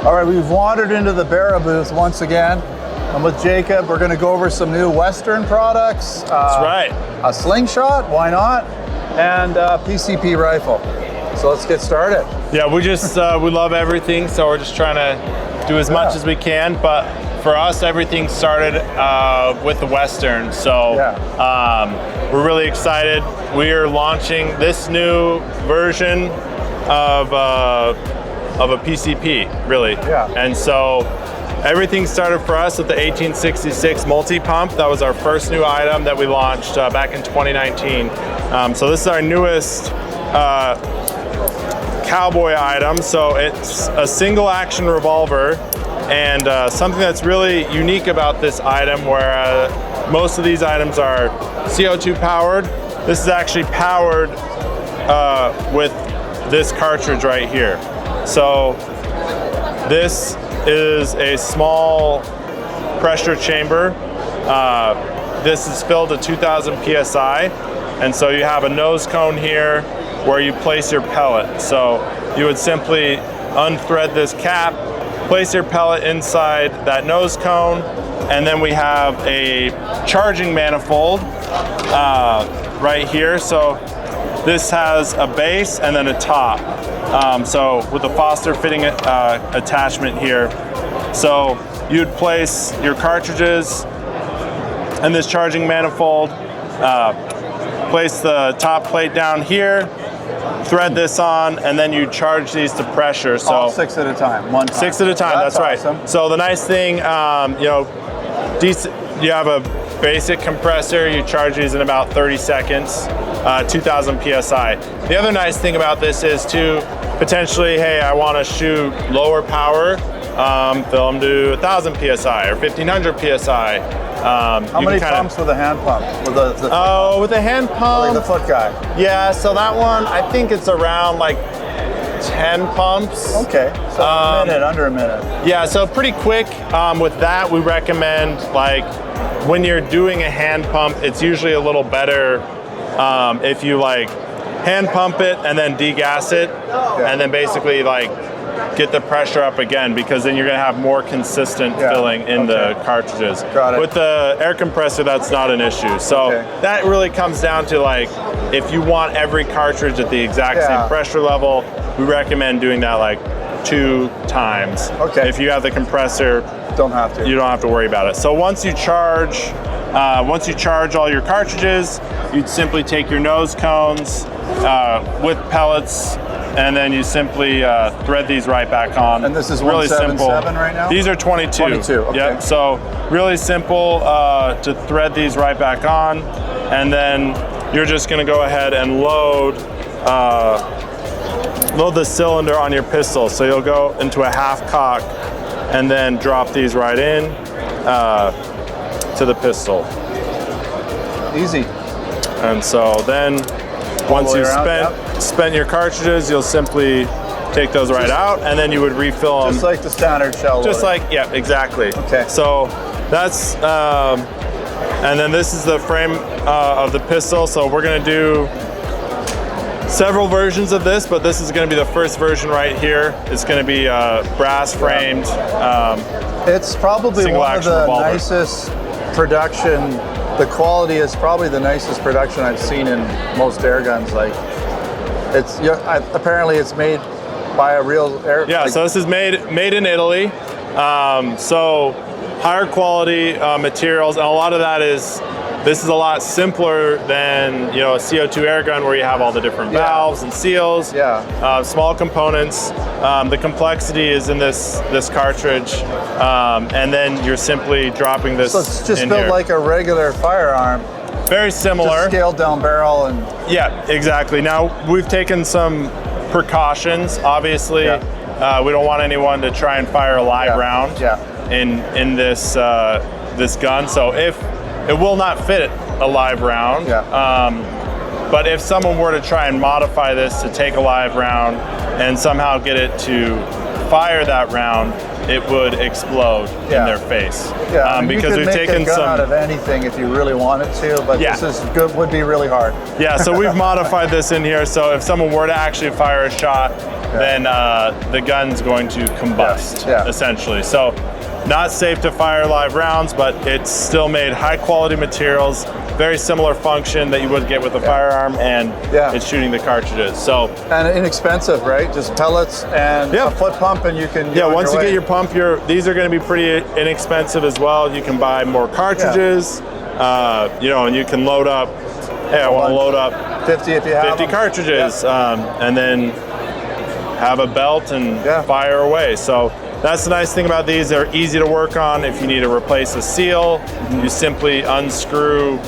All right, we've wandered into the Barra booth once again. I'm with Jacob. We're going to go over some new Western products. That's right. A slingshot, why not? And a PCP rifle. So let's get started. Yeah, we just we love everything, so we're just trying to do as much as we can. But for us, everything started with the Western. So we're really excited. We are launching this new version of a PCP, really. Yeah. And so everything started for us with the 1866 multi-pump. That was our first new item that we launched back in 2019. So this is our newest cowboy item. So it's a single action revolver, and something that's really unique about this item, where most of these items are CO2 powered, this is actually powered with this cartridge right here. So this is a small pressure chamber. This is filled to 2000 PSI. And so you have a nose cone here where you place your pellet. So you would simply unthread this cap, place your pellet inside that nose cone, and then we have a charging manifold right here. So this has a base and then a top. So with the Foster fitting attachment here. So you'd place your cartridges in this charging manifold, place the top plate down here, thread this on, and then you charge these to pressure. So all 6 at a time, one time. 6 at a time, that's right. Awesome. So the nice thing, you know, you have a basic compressor, you charge these in about 30 seconds, 2000 PSI. The other nice thing about this is to potentially, hey, I want to shoot lower power, fill them to 1000 PSI or 1500 PSI. How many pumps with a hand pump? With a hand pump? Like the foot guy. Yeah, so that one, I think it's around like 10 pumps. Okay, so a minute, under a minute. Yeah, so pretty quick. With that, we recommend, like, when you're doing a hand pump, it's usually a little better if you like hand pump it and then degas it, and then basically like get the pressure up again, because then you're gonna have more consistent filling in the cartridges. Got it. With the air compressor, that's not an issue. So that really comes down to, like, if you want every cartridge at the exact same pressure level, we recommend doing that like 2 times. Okay. If you have the compressor, don't have to. You don't have to worry about it. So once you charge all your cartridges, you'd simply take your nose cones with pellets, and then you simply thread these right back on. And this is really 177 right now? These are 22. 22, okay. Yep. So really simple to thread these right back on, and then you're just going to go ahead and load the cylinder on your pistol. So you'll go into a half cock and then drop these right in to the pistol. Easy. And so then once you've spent your cartridges, you'll simply take those right out, and then you would refill them. Just like the standard shell Just loading. like, yeah, exactly. Okay. So that's, and then this is the frame of the pistol. So we're gonna do several versions of this, but this is going to be the first version right here. It's going to be brass framed. It's probably one of the revolver. nicest production. The quality is probably the nicest production I've seen in most air guns. Like, it's apparently it's made by a real air. Yeah, so this is made in Italy. So higher quality materials, and a lot of that is. This is a lot simpler than, you know, a CO2 air gun where you have all the different valves and seals, small components. The complexity is in this cartridge, and then you're simply dropping this. So it's just in built here. like a regular firearm. Very similar. Just scaled down barrel and. Yeah, exactly. Now we've taken some precautions. Obviously, we don't want anyone to try and fire a live round in this this gun. So if it will not fit a live round. But if someone were to try and modify this to take a live round and somehow get it to fire that round, it would explode in their face. Because we've taken some out of anything if you really wanted to, but this is good. Would be really hard. Yeah, so we've modified this in here. So if someone were to actually fire a shot, then the gun's going to combust, essentially. So not safe to fire live rounds, but it's still made high quality materials, very similar function that you would get with a firearm, and it's shooting the cartridges. So and inexpensive, right? Just pellets and a foot pump, and you can once you get your pump, these are going to be pretty inexpensive as well. You can buy more cartridges, you know, and you can load up. Hey, I want to load up 50 if you have 50 cartridges, and then have a belt and fire away. So that's the nice thing about these. They're easy to work on. If you need to replace a seal, you simply unscrew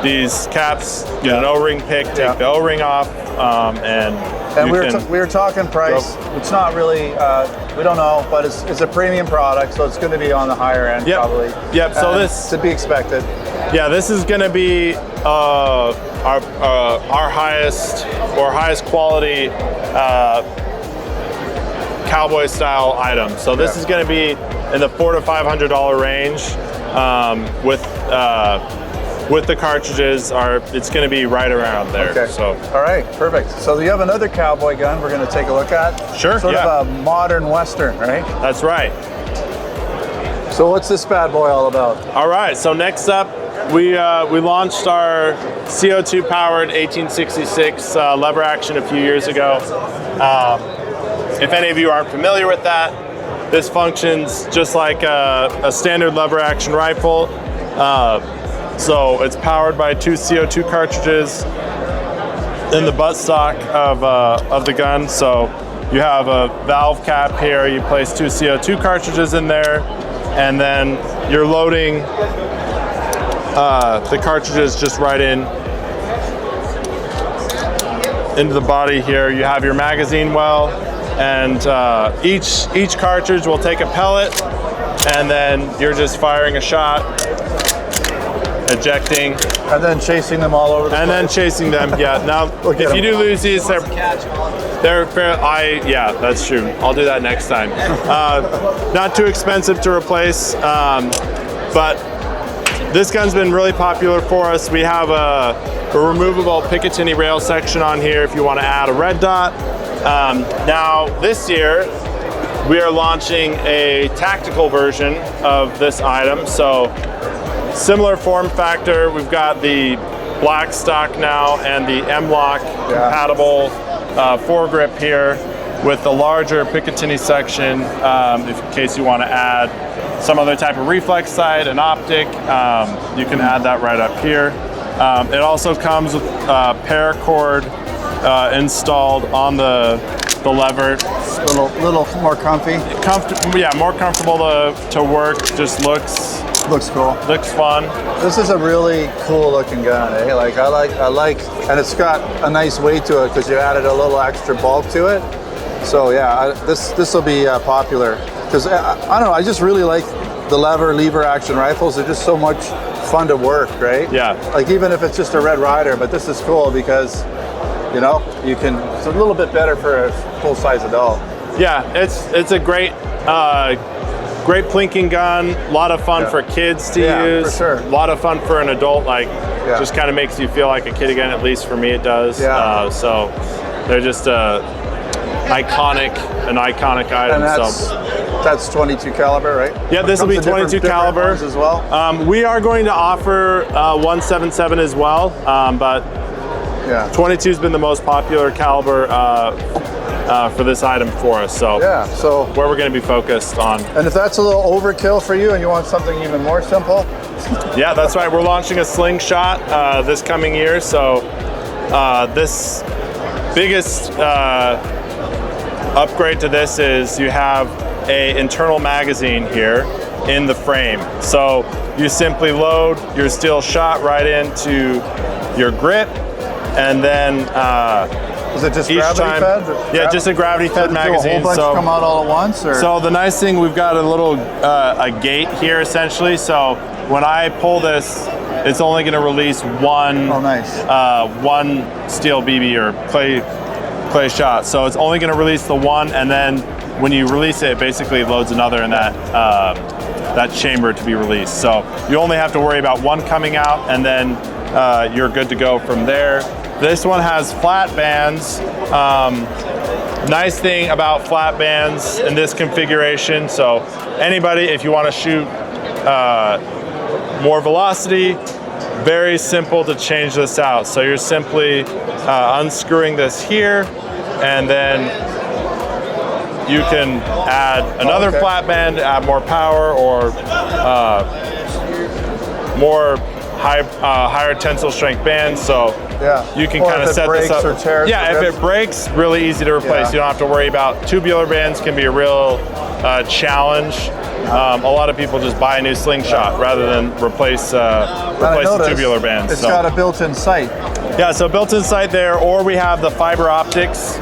these caps, get an O-ring pick, take the O-ring off, and we were talking price. It's not really, we don't know, but it's a premium product, so it's going to be on the higher end probably. Yep. So this to be expected. Yeah, this is going to be our highest quality cowboy style item. So this is going to be in the $400 to $500 range with the cartridges. It's going to be right around there. Okay. So all right, perfect. So you have another cowboy gun we're going to take a look at. Sure. Sort of a modern Western, right? That's right. So what's this bad boy all about? All right. So next up, we launched our CO2 powered 1866 lever action a few years ago. If any of you aren't familiar with that, this functions just like a standard lever action rifle. So it's powered by 2 CO2 cartridges in the buttstock of the gun. So you have a valve cap here. You place 2 CO2 cartridges in there, and then you're loading the cartridges just right into the body here. You have your magazine well, and each cartridge will take a pellet, and then you're just firing a shot, ejecting, and then chasing them all over the place. then chasing them. Now if you do lose these, they're fair. That's true. I'll do that next time. Not too expensive to replace, but this gun's been really popular for us. We have a removable Picatinny rail section on here if you want to add a red dot. Now this year we are launching a tactical version of this item. So similar form factor. We've got the black stock now and the M-LOK compatible foregrip here with the larger Picatinny section, in case you want to add some other type of reflex sight, an optic, you can add that right up here. It also comes with paracord installed on the lever. A little more comfy. More comfortable to work. Just looks cool. Looks fun. This is a really cool looking gun, eh? Like I like, and it's got a nice weight to it because you added a little extra bulk to it. So yeah, this will be popular because I don't know. I just really like the lever action rifles. They're just so much fun to work, right? Yeah. Like even if it's just a Red Ryder, but this is cool because you know it's a little bit better for a full size adult. Yeah, it's a great plinking gun. A lot of fun for kids to use. For sure. A lot of fun for an adult. Just kind of makes you feel like a kid again. At least for me, it does. Yeah. So they're just an iconic item. And that's 22 caliber, right? Yeah, this will be 22 caliber as well. We are going to offer 177 as well, but 22 has been the most popular caliber for this item for us. So where we're going to be focused on. And if that's a little overkill for you and you want something even more simple, yeah, that's right. We're launching a slingshot this coming year. So this biggest upgrade to this is you have an internal magazine here in the frame. So you simply load your steel shot right into your grip, and then is it just each gravity time, fed? Yeah, just a gravity fed magazine. A whole bunch come out all at once? Or? So the nice thing, we've got a little a gate here essentially. So when I pull this, it's only going to release one. Oh, nice. One steel BB or clay shot. So it's only going to release the one, and then when you release it basically loads another in that chamber to be released. So you only have to worry about one coming out, and then you're good to go from there. This one has flat bands Nice thing about flat bands in this configuration, so anybody, if you want to shoot more velocity, very simple to change this out. So you're simply unscrewing this here, and then you can add another flat band, add more power, or more higher tensile strength bands. So you can kind of set this up. Or tears if it breaks, really easy to replace. You don't have to worry about tubular bands. Can be a real challenge. A lot of people just buy a new slingshot rather than replace the tubular bands. It's got a built-in sight. Yeah, so built-in sight there, or we have the fiber optics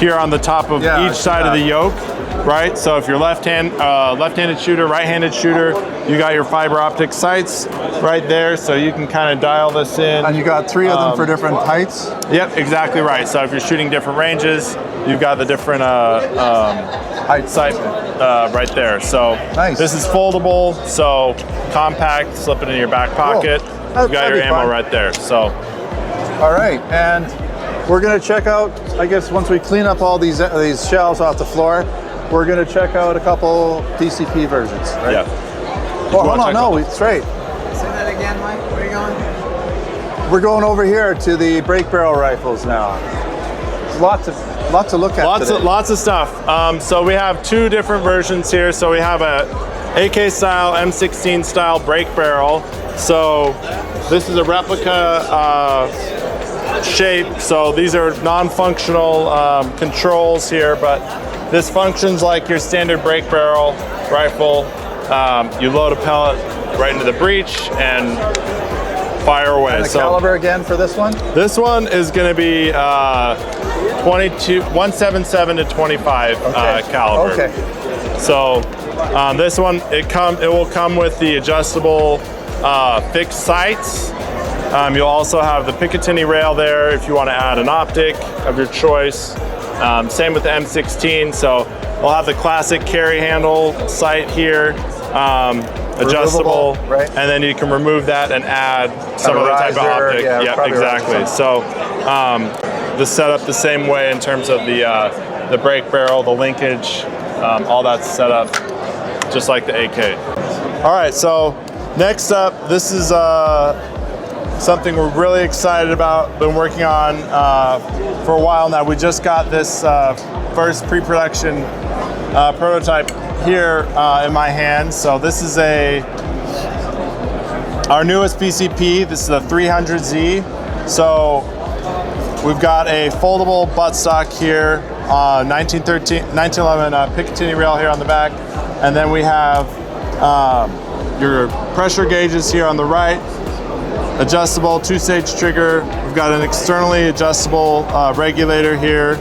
here on the top of each side of the yoke, right? So if you're left-handed shooter, right-handed shooter, you got your fiber optic sights right there, so you can kind of dial this in. And you got 3 of them for different heights? Yep, exactly right. So if you're shooting different ranges, you've got the different height sight right there. So this is foldable, so compact, slip it in your back pocket. Cool. You got your ammo right there. So, all right, and we're gonna check out, I guess once we clean up all these shelves off the floor, we're gonna check out a couple PCP versions, right? Yeah. Well, hold on, no, straight. Say that again, Mike. Where are you going? We're going over here to the break barrel rifles now. Lots to look at. Lots of stuff. So we have 2 different versions here. So we have a AK style, M16 style break barrel. So this is a replica shape. So these are non-functional controls here, but this functions like your standard break barrel rifle. You load a pellet right into the breech and fire away. And the caliber again for this one? This one is going to be 177 to 25 caliber. Okay. So this one, it will come with the adjustable fixed sights. You'll also have the Picatinny rail there if you want to add an optic of your choice. Same with the M16. So we'll have the classic carry handle sight here. Adjustable, right? And then you can remove that and add some other type of optic. Yep, exactly. So the setup the same way in terms of the brake barrel, the linkage, all that's set up just like the AK. All right, so next up, this is something we're really excited about, been working on for a while now. We just got this first pre-production prototype here in my hand. So this is our newest PCP. This is a 300Z. So we've got a foldable buttstock here, 1911 Picatinny rail here on the back, and then we have your pressure gauges here on the right, adjustable 2-stage trigger. We've got an externally adjustable regulator here.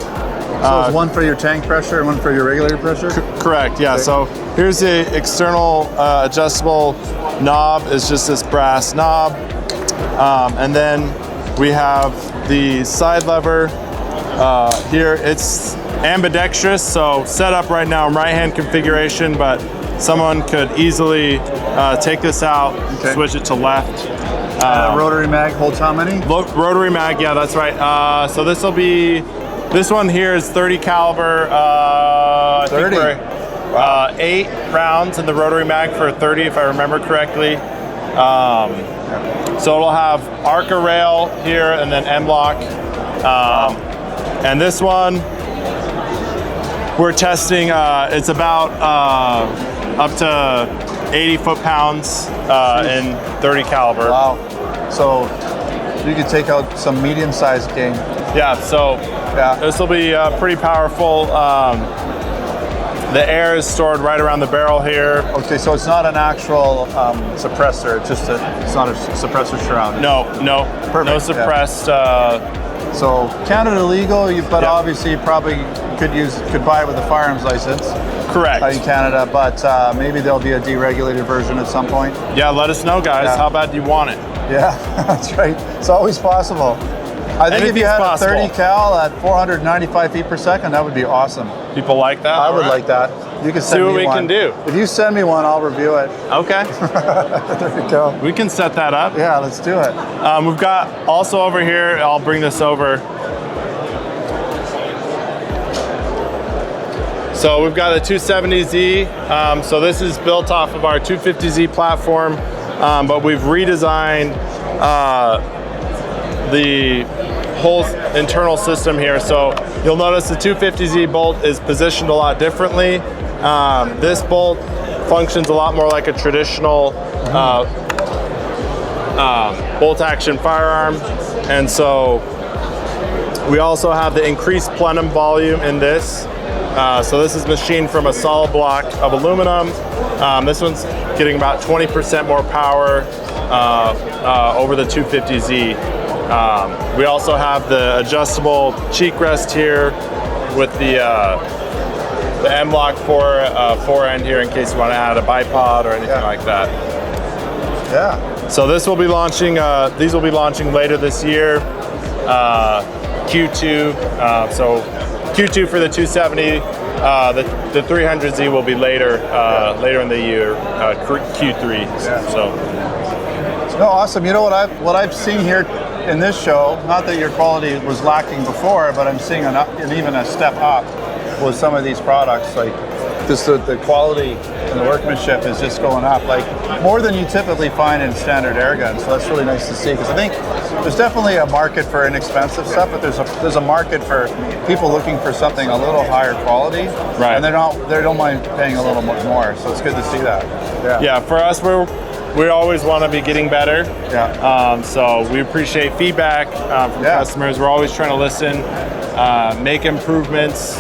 So it's one for your tank pressure and one for your regulator pressure? Correct, yeah. Okay. So here's the external adjustable knob. It's just this brass knob. And then we have the side lever here. It's ambidextrous, so set up right now in right-hand configuration, but someone could easily take this out, switch it to left. Rotary mag holds how many? Rotary mag, yeah, that's right. So this one here is 30 caliber. 30? I think 8 rounds in the rotary mag for 30, if I remember correctly. So it'll have ARCA rail here and then M-LOK. And this one, we're testing, it's about up to 80 foot-pounds in 30 caliber. Wow. So you could take out some medium-sized game. Yeah, so this will be pretty powerful. The air is stored right around the barrel here. Okay, so it's not an actual suppressor. It's just it's not a suppressor shroud. No, perfect. No suppressed. So Canada legal, but obviously you probably could buy it with a firearms license. Correct. In Canada, but maybe there'll be a deregulated version at some point. Yeah, let us know, guys. How bad do you want it? Yeah, that's right. It's always possible. I think if you had a 30 cal at 495 feet per second, that would be awesome. People like that? I would like that. You can send me one. See what we can do. If you send me one, I'll review it. Okay. There you go. We can set that up. Yeah, let's do it. We've got also over here, I'll bring this over. So we've got a 270Z. So this is built off of our 250Z platform, but we've redesigned the whole internal system here. So you'll notice the 250Z bolt is positioned a lot differently. This bolt functions a lot more like a traditional bolt action firearm. And so we also have the increased plenum volume in this. So this is machined from a solid block of aluminum. This one's getting about 20% more power over the 250Z. We also have the adjustable cheek rest here with the M-LOK forend here in case you want to add a bipod or anything like that. Yeah. So this will be launching. These will be launching later this year, Q2. So Q2 for the 270. The 300Z will be later later in the year, Q3. Yeah. So. No, awesome. You know what I've seen here in this show, not that your quality was lacking before, but I'm seeing even a step up with some of these products. Like just the quality and the workmanship is just going up, like more than you typically find in standard air guns. So that's really nice to see, because I think there's definitely a market for inexpensive stuff, but there's a market for people looking for something a little higher quality, right? And they don't mind paying a little more. So it's good to see that. Yeah. Yeah. For us, we always want to be getting better. Yeah. So we appreciate feedback from customers. We're always trying to listen, make improvements,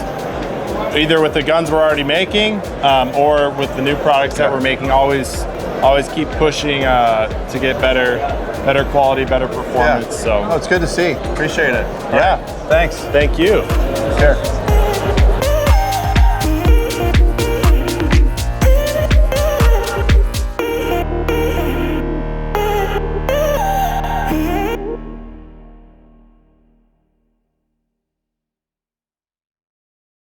either with the guns we're already making or with the new products that we're making. Always keep pushing to get better quality, better performance. Yeah. So it's good to see. Appreciate it. Yeah. Thanks. Thank you. Sure.